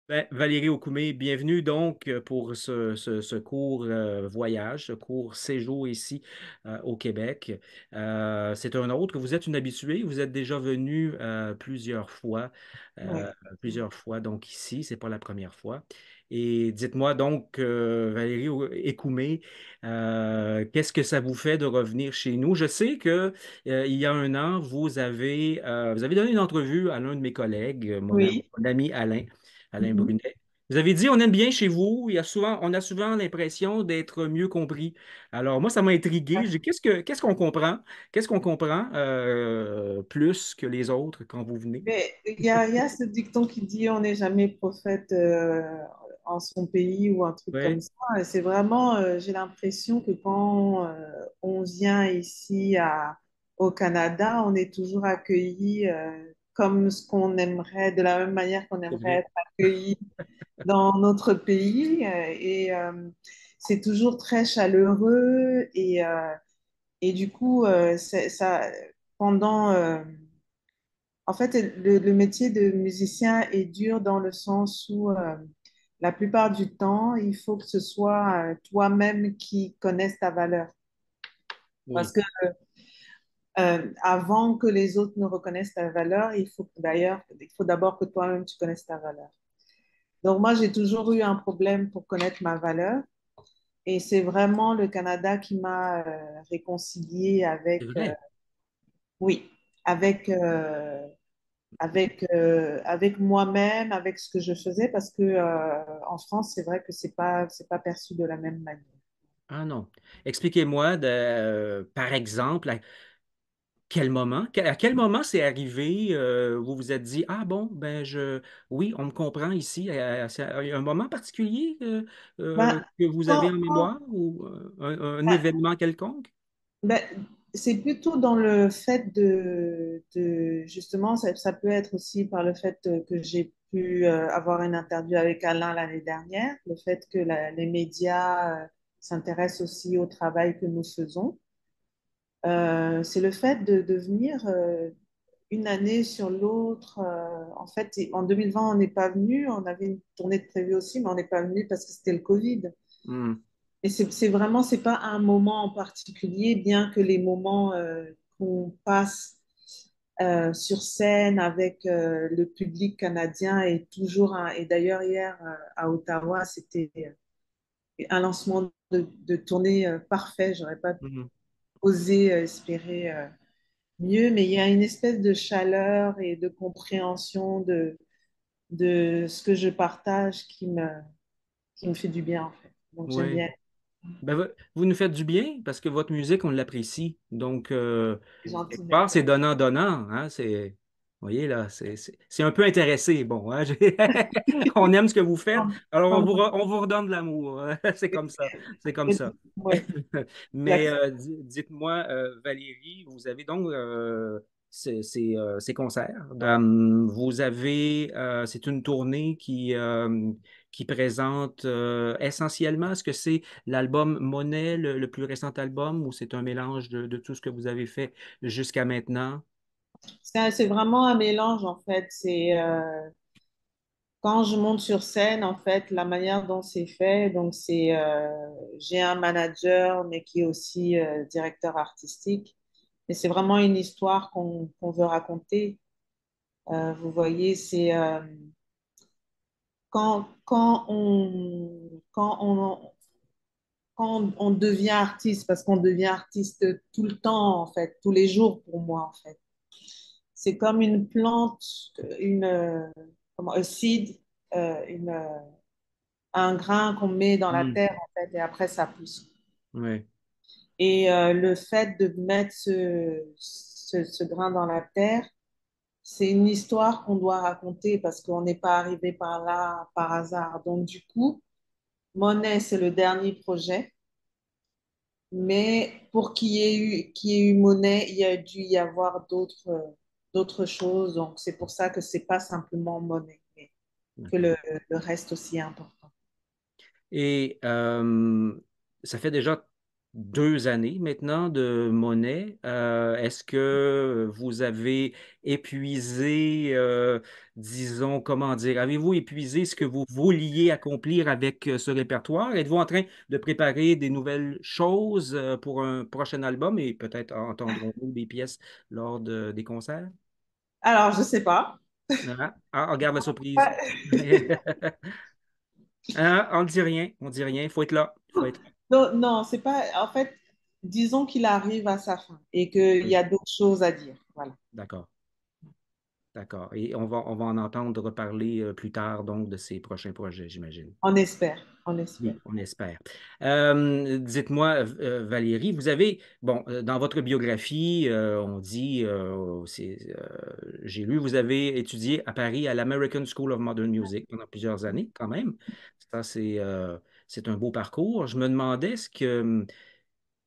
Valérie Aucoumé, bienvenue donc pour ce court voyage, ce court séjour ici au Québec. C'est un autre. Vous êtes une habituée, vous êtes déjà venu Oui. plusieurs fois donc ici, c'est pas la première fois. Et dites-moi donc, Valérie Aucoumé, qu'est-ce que ça vous fait de revenir chez nous? Je sais que il y a un an, vous avez donné une entrevue à l'un de mes collègues, Oui. mon ami Alain Mhm. Brunet. Vous avez dit, on aime bien chez vous. On a souvent l'impression d'être mieux compris. Alors, moi, ça m'a intrigué. J'ai dit, qu'est-ce qu'on comprend? Qu'est-ce qu'on comprend plus que les autres quand vous venez? Mais il y a ce dicton qui dit on n'est jamais prophète en son pays ou un truc comme Oui, ça. Et c'est vraiment, j'ai l'impression que quand on vient ici au Canada, on est toujours accueilli comme ce qu'on aimerait, de la même manière qu'on c'est aimerait vrai. être accueilli dans notre pays. C'est toujours très chaleureux et du coup, pendant. En fait, le métier de musicien est dur dans le sens où la plupart du temps, il faut que ce soit toi-même qui connaisses ta valeur. Parce Oui, que avant que les autres ne reconnaissent ta valeur, il faut d'abord que toi-même tu connaisses ta valeur. Donc moi, j'ai toujours eu un problème pour connaître ma valeur. Et c'est vraiment le Canada qui m'a réconcilié c'est avec, vrai. oui, avec, avec moi-même, avec ce que je faisais, parce que en France, c'est vrai que c'est pas perçu de la même manière. Ah non. Expliquez-moi, par exemple, à quel moment c'est arrivé, vous vous êtes dit, ah bon, oui, on me comprend ici. Il y a un moment particulier Ben, que vous avez en mémoire ou un ben, événement quelconque? ben, c'est plutôt dans le fait justement, ça peut être aussi par le fait que j'ai pu avoir une interview avec Alain l'année dernière, le fait que les médias s'intéressent aussi au travail que nous faisons. C'est le fait de venir une année sur l'autre. En fait, en 2020, on n'est pas venu. On avait une tournée de prévue aussi, mais on n'est pas venu parce que c'était le Covid. Hmm. Et c'est vraiment, c'est pas un moment en particulier, bien que les moments qu'on passe sur scène avec le public canadien est toujours un. Et d'ailleurs, hier à Ottawa, c'était un lancement de tournée parfait. J'aurais pas Mhm. osé espérer mieux, mais il y a une espèce de chaleur et de compréhension de ce que je partage qui me fait du bien, en fait. Donc, j'aime Oui. bien. Vous nous faites du bien parce que votre musique, on l'apprécie. Donc, C'est gentil, quelque part, merci. c'est donnant-donnant. Hein? Vous voyez, là, c'est un peu intéressé. Bon, hein, on aime ce que vous faites, Comme- alors comme- on vous redonne de l'amour. Hein. C'est comme ça. C'est comme ça. Oui, Mais j'accepte. dites-moi, Valérie, vous avez donc ces concerts. C'est une tournée qui présente essentiellement, est-ce que c'est l'album Monet, le plus récent album, ou c'est un mélange de tout ce que vous avez fait jusqu'à maintenant? C'est vraiment un mélange, en fait. Quand je monte sur scène, en fait, la manière dont c'est fait, donc j'ai un manager, mais qui est aussi directeur artistique. Et c'est vraiment une histoire qu'on veut raconter. Vous voyez, quand on devient artiste, parce qu'on devient artiste tout le temps, en fait, tous les jours pour moi, en fait. C'est comme une plante, un seed, une, un grain qu'on met dans la Hmm. terre, en fait, et après ça pousse. Oui, Et le fait de mettre ce grain dans la terre, c'est une histoire qu'on doit raconter parce qu'on n'est pas arrivé par là par hasard. Donc, du coup, Monet, c'est le dernier projet. Mais pour qu'il y ait eu Monet, il y a dû y avoir d'autres choses. Donc, c'est pour ça que c'est pas simplement Monet, mais que d'accord. le reste aussi est important. Et ça fait déjà 2 années maintenant de Monet. Est-ce que vous avez épuisé, disons, comment dire, avez-vous épuisé ce que vous vouliez accomplir avec ce répertoire? Êtes-vous en train de préparer des nouvelles choses pour un prochain album et peut-être entendrons-nous des pièces lors des concerts? Alors, je sais pas. On garde la surprise. On ne dit rien, on ne dit rien, il faut être là, il faut être là. Non, non, c'est pas. En fait, disons qu'il arrive à sa fin et qu'il y Oui, a d'autres choses à dire. Voilà. d'accord. D'accord. Et on va en entendre reparler plus tard, donc, de ces prochains projets, j'imagine. On espère. On espère. Oui, on espère. Dites-moi, Valérie, vous avez, bon, dans votre biographie, on dit, j'ai lu, vous avez étudié à Paris à l'American School of Modern Music pendant plusieurs années, quand même. Ça, c'est un beau parcours. Je me demandais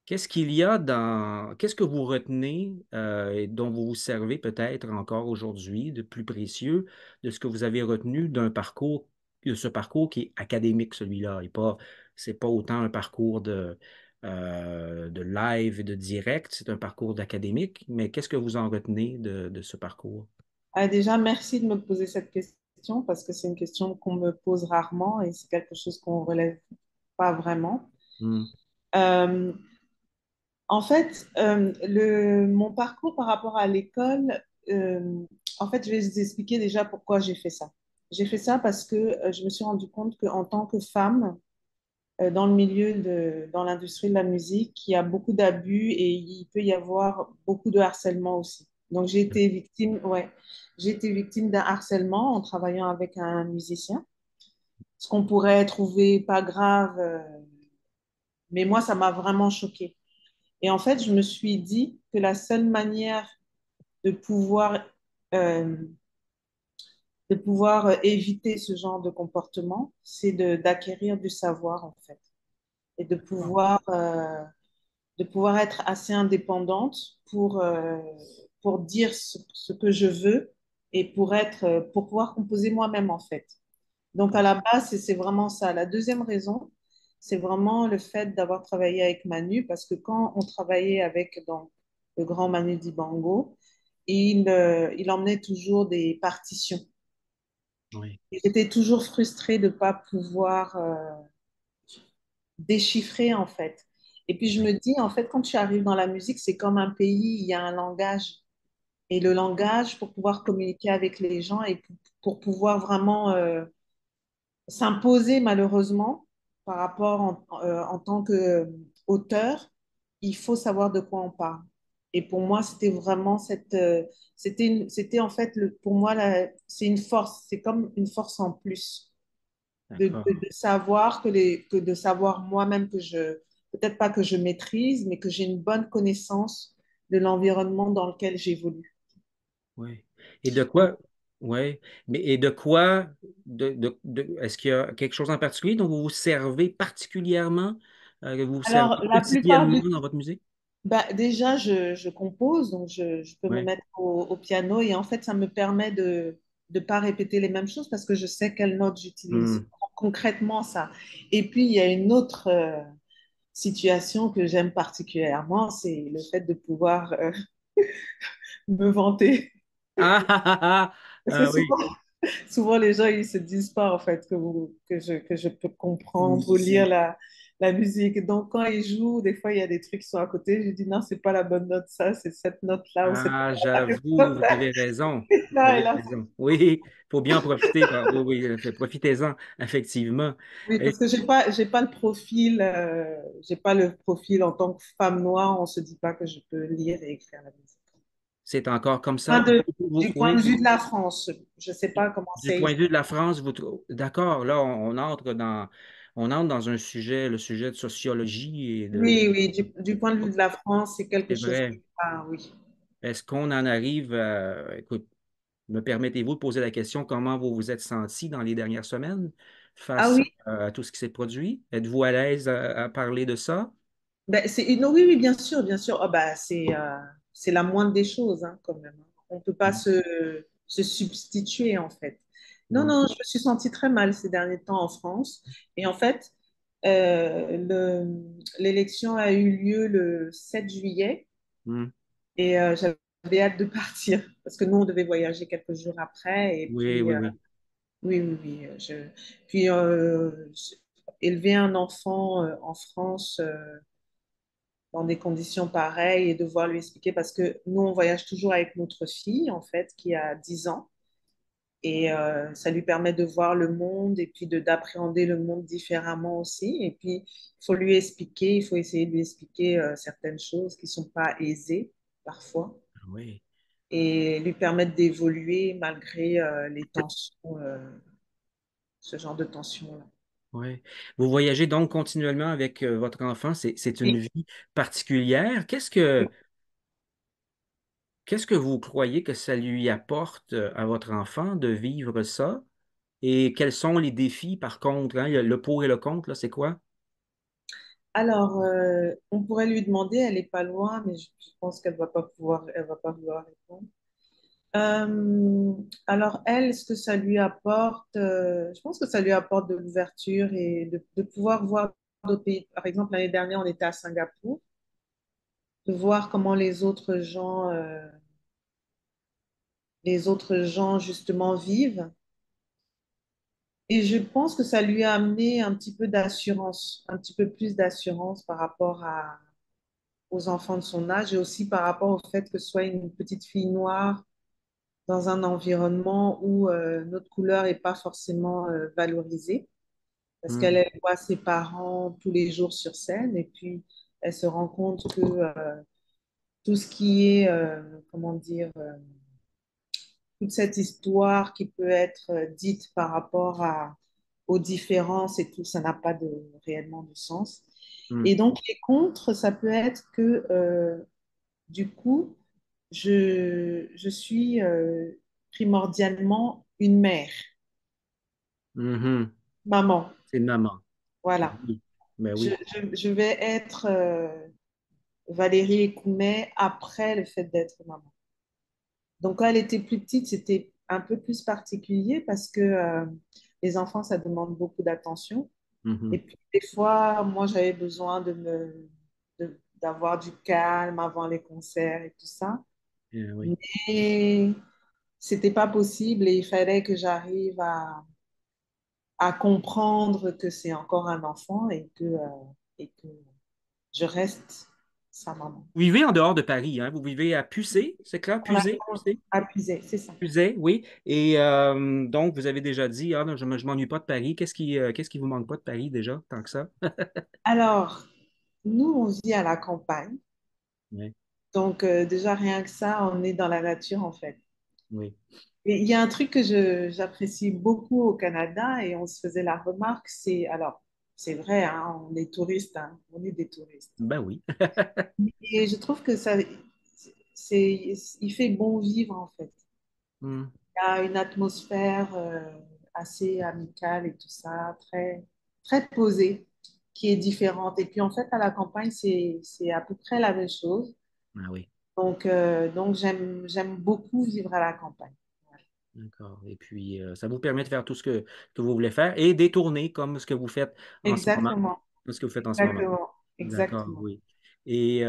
qu'est-ce que vous retenez et dont vous vous servez peut-être encore aujourd'hui de plus précieux de ce que vous avez retenu de ce parcours qui est académique, celui-là, et pas, c'est pas autant un parcours de live et de direct, c'est un parcours d'académique, mais qu'est-ce que vous en retenez de ce parcours? Ah, déjà, merci de me poser cette question parce que c'est une question qu'on me pose rarement et c'est quelque chose qu'on relève pas vraiment. Hmm, Euh, En fait, mon parcours par rapport à l'école, euh, en fait, je vais vous expliquer déjà pourquoi j'ai fait ça. J'ai fait ça parce que je me suis rendu compte qu'en tant que femme, dans le dans l'industrie de la musique, il y a beaucoup d'abus et il peut y avoir beaucoup de harcèlement aussi. Donc, ouais, j'ai été victime d'un harcèlement en travaillant avec un musicien. Ce qu'on pourrait trouver pas grave, mais moi, ça m'a vraiment choquée. Et en fait, je me suis dit que la seule manière de pouvoir, euh, éviter ce genre de comportement, c'est d'acquérir du savoir, en fait, et de pouvoir être assez indépendante pour dire ce que je veux et pour pouvoir composer moi-même, en fait. Donc, à la base, c'est vraiment ça. La deuxième raison, c'est vraiment le fait d'avoir travaillé avec Manu, parce que quand on travaillait avec donc, le grand Manu Dibango, il emmenait toujours des partitions. oui. Et j'étais toujours frustrée de ne pas pouvoir déchiffrer, en fait. Et puis, je Oui. me dis, en fait, quand tu arrives dans la musique, c'est comme un pays, il y a un langage. Et le langage, pour pouvoir communiquer avec les gens et pour pouvoir vraiment s'imposer malheureusement par rapport en tant qu'auteur, il faut savoir de quoi on parle. Et pour moi, c'était vraiment c'était en fait, pour moi, c'est une force, c'est comme une force en plus D'accord. de savoir que de savoir moi-même peut-être pas que je maîtrise, mais que j'ai une bonne connaissance de l'environnement dans lequel j'évolue. Oui. Et de Donc, quoi, ouais, mais et de quoi, est-ce qu'il y a quelque chose en particulier dont vous vous servez particulièrement, que vous vous servez alors, la plupart quotidiennement du dans votre musique? Bah, déjà, je compose, donc je peux me Oui. mettre au piano et en fait, ça me permet de ne pas répéter les mêmes choses parce que je sais quelles notes j'utilise. Hmm. Concrètement, ça. Et puis, il y a une autre situation que j'aime particulièrement, c'est le fait de pouvoir me vanter. Ah, ah, ah, ah. Parce que Oui. souvent, les gens, ils se disent pas en fait que je peux comprendre ou lire la musique. Donc, quand ils jouent, des fois, il y a des trucs qui sont à côté. Je dis non, c'est pas la bonne note, ça, c'est cette note-là ou c'est Ah, pas j'avoue, vous avez raison. Vous là et avez là. raison. Oui, il faut bien en profiter. Oui, oui, profitez-en, effectivement. Oui, Et parce que j'ai pas le profil, j'ai pas le profil en tant que femme noire. On se dit pas que je peux lire et écrire la musique. c'est encore comme Enfin, ça. du point Oui, de vue de la France, je sais pas comment du c'est point ici. de vue de la France, d'accord, là, on entre dans un sujet, le sujet de sociologie et Oui, oui, du point de vue de la France, c'est quelque c'est chose vrai. qui, ah oui. Est-ce qu'on en arrive écoute, me permettez-vous de poser la question, comment vous vous êtes senti dans les dernières semaines Ah face oui, à tout ce qui s'est produit? Êtes-vous à l'aise à parler de ça? ben, oui, oui, bien sûr, bien sûr. Ah, bah, c'est la moindre des choses, hein, quand même. On ne peut pas Mm, se substituer, en fait. Non, mm, non, je me suis sentie très mal ces derniers temps en France. Et en fait, L'élection a eu lieu le 7 juillet Hmm. et j'avais hâte de partir parce que nous, on devait voyager quelques jours après. Et Oui, puis, oui, oui. oui, oui, oui. Puis, élever un enfant en France dans des conditions pareilles et devoir lui expliquer parce que nous, on voyage toujours avec notre fille, en fait, qui a 10 ans. Et ça lui permet de voir le monde et puis d'appréhender le monde différemment aussi. Et puis, il faut lui expliquer, il faut essayer de lui expliquer certaines choses qui ne sont pas aisées parfois Oui. et lui permettre d'évoluer malgré les tensions, ce genre de tensions-là. Oui. Vous voyagez donc continuellement avec votre enfant. C'est une Oui. vie particulière. Qu'est-ce que vous croyez que ça lui apporte à votre enfant de vivre ça? Et quels sont les défis, par contre, hein? Il y a le pour et le contre, là, c'est quoi? Alors, on pourrait lui demander, elle n'est pas loin, mais je pense qu'elle elle va pas vouloir répondre. Euh, alors, elle, ce que ça lui apporte, je pense que ça lui apporte de l'ouverture et de pouvoir voir d'autres pays. Par exemple, l'année dernière, on était à Singapour, de voir comment les autres gens justement vivent. Et je pense que ça lui a amené un petit peu d'assurance, un petit peu plus d'assurance par rapport aux enfants de son âge et aussi par rapport au fait que ce soit une petite fille noire dans un environnement où notre couleur n'est pas forcément valorisée, parce qu'elle Hmm, elle voit ses parents tous les jours sur scène et puis elle se rend compte que tout ce qui est, comment dire, toute cette histoire qui peut être dite par rapport aux différences et tout, ça n'a pas réellement de sens. hmm, Et donc, les contres, ça peut être que, du coup, je suis primordialement une mère, mhm. maman. C'est maman. Voilà. Oui. Ben oui. Je vais être Valérie Écoumet après le fait d'être maman. Donc, quand elle était plus petite, c'était un peu plus particulier parce que les enfants, ça demande beaucoup d'attention. Et Mhm. puis, des fois, moi, j'avais besoin d'avoir du calme avant les concerts et tout ça. Oui. Mais c'était pas possible et il fallait que j'arrive à comprendre que c'est encore un enfant et que je reste sa maman. Vous vivez en dehors de Paris, hein? Vous vivez à Pucé, c'est clair? On a Pucé, Pucé, abusé, c'est ça. Pucé, oui. Et donc, vous avez déjà dit, ah non, je m'ennuie pas de Paris. Qu'est-ce qui vous manque pas de Paris déjà, tant que ça? Alors, nous, on vit à la campagne. Oui, Donc, déjà, rien que ça, on est dans la nature, en fait. oui. Et il y a un truc que j'apprécie beaucoup au Canada et on se faisait la remarque, alors, c'est vrai, hein, on est touristes, hein, on est des touristes. Ben oui. Et je trouve que il fait bon vivre, en fait. Hmm, Il y a une atmosphère assez amicale et tout ça, très, très posée, qui est différente. Et puis, en fait, à la campagne, c'est à peu près la même chose. ah oui. Donc j'aime beaucoup vivre à la campagne. D'accord. Et puis, ça vous permet de faire tout que vous voulez faire et détourner comme ce que vous faites en ce moment. Exactement, Ce que vous faites en ce moment. exactement, D'accord, exactement. oui. Et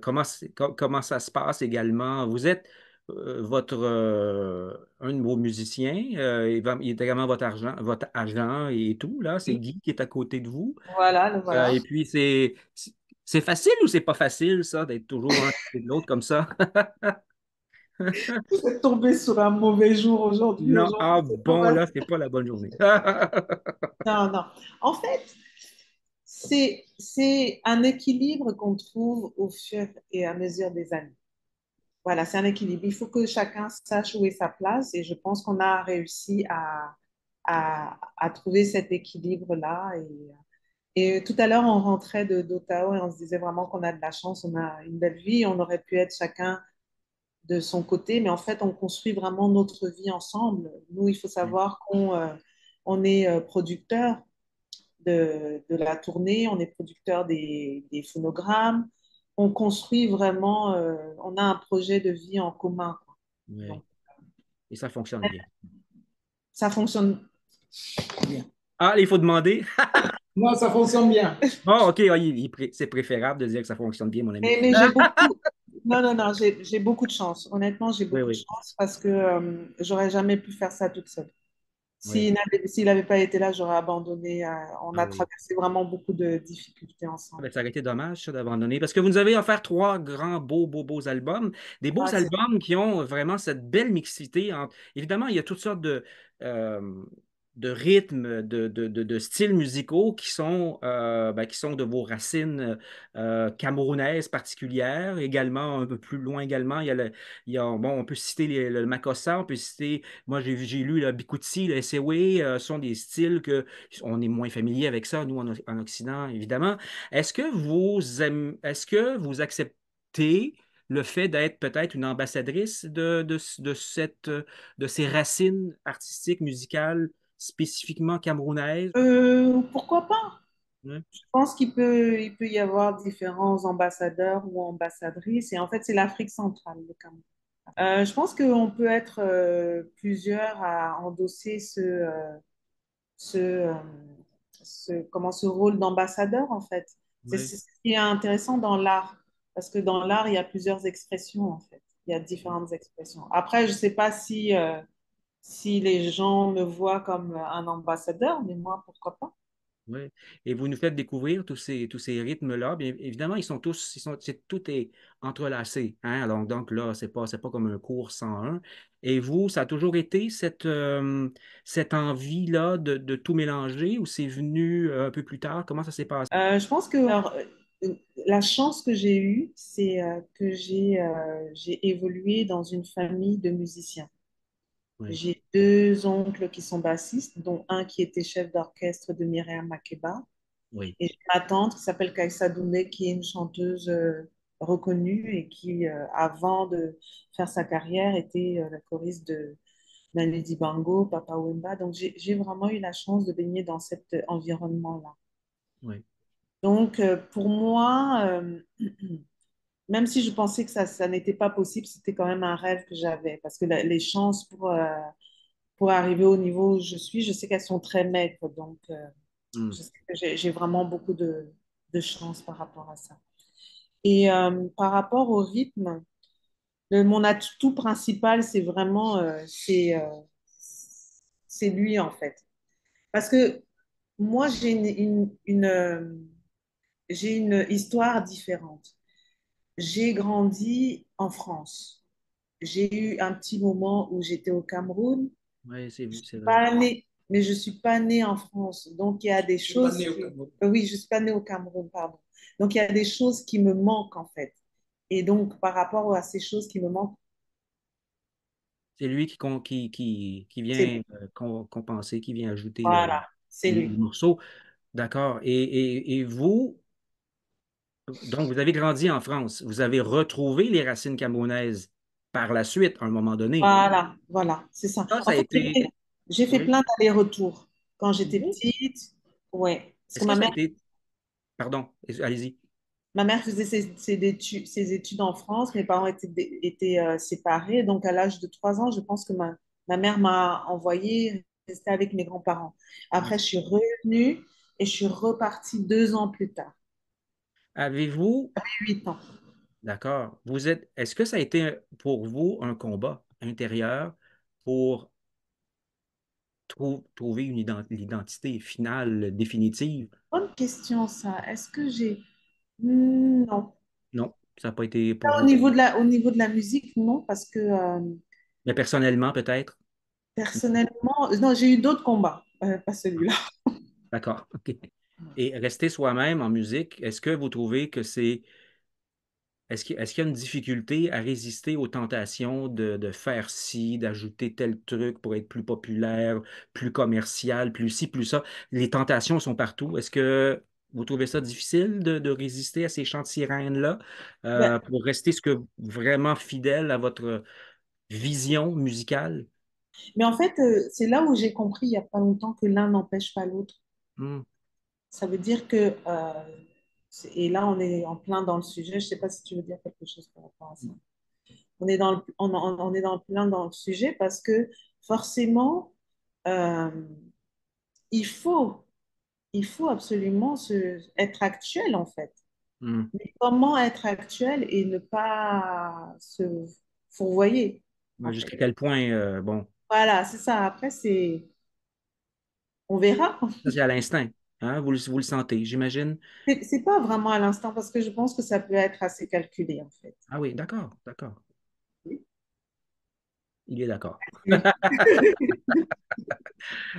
comment ça se passe également? Vous êtes un de vos musiciens, il est également votre agent et tout, là, c'est Oui, Guy qui est à côté de vous. voilà, le voilà. Et puis, c'est facile ou c'est pas facile, ça, d'être toujours un côté de l'autre comme ça? Vous êtes tombé sur un mauvais jour aujourd'hui. Non, Aujourd'hui, ah c'est pas bon, mal. là, c'est pas la bonne journée. Non, non. En fait, c'est un équilibre qu'on trouve au fur et à mesure des années. Voilà, c'est un équilibre. Il faut que chacun sache où est sa place et je pense qu'on a réussi à trouver cet équilibre-là. Et tout à l'heure, on rentrait d'Ottawa et on se disait vraiment qu'on a de la chance, on a une belle vie, on aurait pu être chacun de son côté, mais en fait, on construit vraiment notre vie ensemble. Nous, il faut savoir on est producteur de la tournée, on est producteur des phonogrammes, on construit vraiment, on a un projet de vie en commun, quoi. Oui, Donc, et ça fonctionne bien. ça fonctionne bien. Ah, il faut demander. Moi, ça fonctionne bien. Bon, OK, ah, c'est préférable de dire que ça fonctionne bien, mon ami. Mais j'ai beaucoup. Non, non, non, j'ai beaucoup de chance. Honnêtement, j'ai Oui, beaucoup de oui. chance parce que j'aurais jamais pu faire ça toute seule. Oui. S'il n'avait pas été là, j'aurais abandonné. On Ah a oui. traversé vraiment beaucoup de difficultés Ah ensemble. ben, ça aurait été dommage, ça, d'abandonner. Parce que vous nous avez offert trois grands, beaux albums. Des beaux Ah, albums qui ont vraiment cette belle mixité. Évidemment, il y a toutes sortes euh, de rythmes, de styles musicaux qui sont de vos racines camerounaises particulières. Également, un peu plus loin également, bon, on peut citer le Makossa, on peut citer, moi j'ai lu le Bikuti, le Essewé, sont des styles que on est moins familier avec ça, nous, en Occident, évidemment. Est-ce que vous acceptez le fait d'être peut-être une ambassadrice de ces racines artistiques, musicales, spécifiquement camerounaises? pourquoi pas? Ouais, Je pense il peut y avoir différents ambassadeurs ou ambassadrices. Et en fait, c'est l'Afrique centrale, le Cameroun. Je pense qu'on peut être plusieurs à endosser ce, euh, ce rôle d'ambassadeur, en fait. ouais, C'est ce qui est intéressant dans l'art, parce que dans l'art, il y a plusieurs expressions, en fait. Il y a différentes expressions. Après, je ne sais pas si les gens me voient comme un ambassadeur, mais moi, pourquoi pas? ouais. Et vous nous faites découvrir tous ces rythmes-là. Bien évidemment, tout est entrelacé. Hein? Alors, donc là, c'est pas comme un cours 101. Et vous, ça a toujours été cette envie-là de tout mélanger ou c'est venu un peu plus tard? Comment ça s'est passé? Je pense que la chance que j'ai eue, c'est que j'ai évolué dans une famille de musiciens. Oui, J'ai deux oncles qui sont bassistes, dont un qui était chef d'orchestre de Myriam Makeba. oui, Et j'ai ma tante qui s'appelle Kaïssa Doumbé, qui est une chanteuse reconnue et qui, avant de faire sa carrière, était la choriste de Manu Dibango, Papa Wemba. Donc j'ai vraiment eu la chance de baigner dans cet environnement-là. oui. Donc pour moi, même si je pensais que ça n'était pas possible, c'était quand même un rêve que j'avais parce que les chances pour arriver au niveau où je suis, je sais qu'elles sont très maigres. Donc Hmm. je sais que j'ai vraiment beaucoup de chance par rapport à ça. Et par rapport au rythme, mon atout principal, c'est vraiment c'est lui en fait. Parce que moi, j'ai une histoire différente. J'ai grandi en France. J'ai eu un petit moment où j'étais au Cameroun. Oui, c'est vrai. Pas née, mais je ne suis pas née en France. Donc, il y a des Je suis pas choses. né au Cameroun. Oui, je ne suis pas née au Cameroun, pardon. Donc, il y a des choses qui me manquent, en fait. Et donc, par rapport à ces choses qui me manquent, C'est lui qui c'est vient compenser, qui vient ajouter voilà, c'est le lui. morceau. D'accord. Et vous, donc vous avez grandi en France. Vous avez retrouvé les racines camerounaises par la suite, à un moment donné. Voilà, voilà, c'est ça. Ça En a fait, été. j'ai fait Oui. plein d'allers-retours. Quand j'étais Oui. petite, ouais. Parce que Est-ce que ça a été. Pardon, allez-y. ma mère faisait ses études en France, mes parents étaient séparés. Donc, à l'âge de 3 ans, je pense que ma mère m'a envoyée rester avec mes grands-parents. Après, je suis revenue et je suis repartie 2 ans plus tard, Avez-vous. 8 ans. D'accord. Est-ce que ça a été pour vous un combat intérieur pour trouver l'identité finale, définitive? Bonne question, ça. Est-ce que j'ai... Non. Non, ça n'a pas été pour Au vous. niveau au niveau de la musique, non, parce que Mais personnellement, peut-être? personnellement, non, j'ai eu d'autres combats, pas celui-là. D'accord. OK. Et rester soi-même en musique, est-ce que vous trouvez que c'est. Est-ce qu'il y a une difficulté à résister aux tentations de faire ci, d'ajouter tel truc pour être plus populaire, plus commercial, plus ci, plus ça? Les tentations sont partout. Est-ce que vous trouvez ça difficile de résister à ces chants de sirènes-là Ben, pour rester vraiment fidèle à votre vision musicale? mais en fait, c'est là où j'ai compris il n'y a pas longtemps que l'un n'empêche pas l'autre. Hmm. Ça veut dire que, et là on est en plein dans le sujet, je ne sais pas si tu veux dire quelque chose par rapport à ça. On est dans plein dans le sujet parce que forcément, euh, il faut. il faut absolument être actuel, en fait. Hmm. Mais comment être actuel et ne pas se fourvoyer, Ouais, en jusqu'à fait. quel point, bon, Voilà, c'est ça. Après, on verra. ça c'est à l'instinct, hein, vous le sentez, j'imagine. C'est pas vraiment à l'instant parce que je pense que ça peut être assez calculé, en fait. Ah oui, d'accord, d'accord. Il est d'accord. Oui.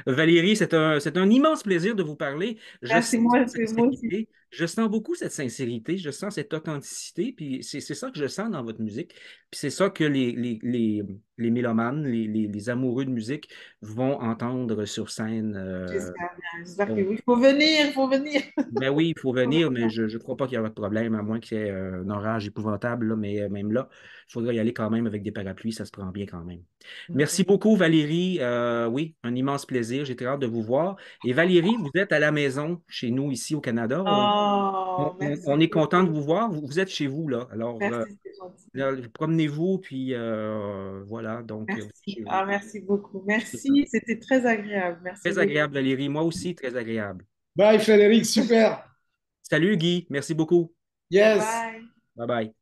Valérie, c'est un immense plaisir de vous parler. Je Merci, sens moi, cette moi aussi. sincérité, je sens beaucoup cette sincérité, je sens cette authenticité, puis c'est ça que je sens dans votre musique. Puis c'est ça que les mélomanes, les amoureux de musique vont entendre sur scène. J'espère bien. J'espère que oui. Il faut venir, il faut venir. Ben oui, il faut venir, mais je ne crois pas qu'il y aura de problème, à moins qu'il y ait un orage épouvantable, là, mais même là, il faudra y aller quand même avec des parapluies, ça se prend bien quand même. Merci Ok. beaucoup, Valérie. Oui, un immense plaisir. J'ai très hâte de vous voir. Et Valérie, vous êtes à la maison chez nous ici au Canada. Oh, On merci est content de beaucoup. vous voir. Vous êtes chez vous, là. Alors, Merci, c'est gentil. là, promenez-vous, puis voilà. Donc, vous êtes Merci. chez vous. Ah, merci beaucoup. Je suis content. Merci, c'était très agréable. Merci Très beaucoup. agréable, Valérie. Moi aussi, très agréable. Bye Frédéric, super. Salut, Guy. Merci beaucoup. Yes. Bye. Bye bye.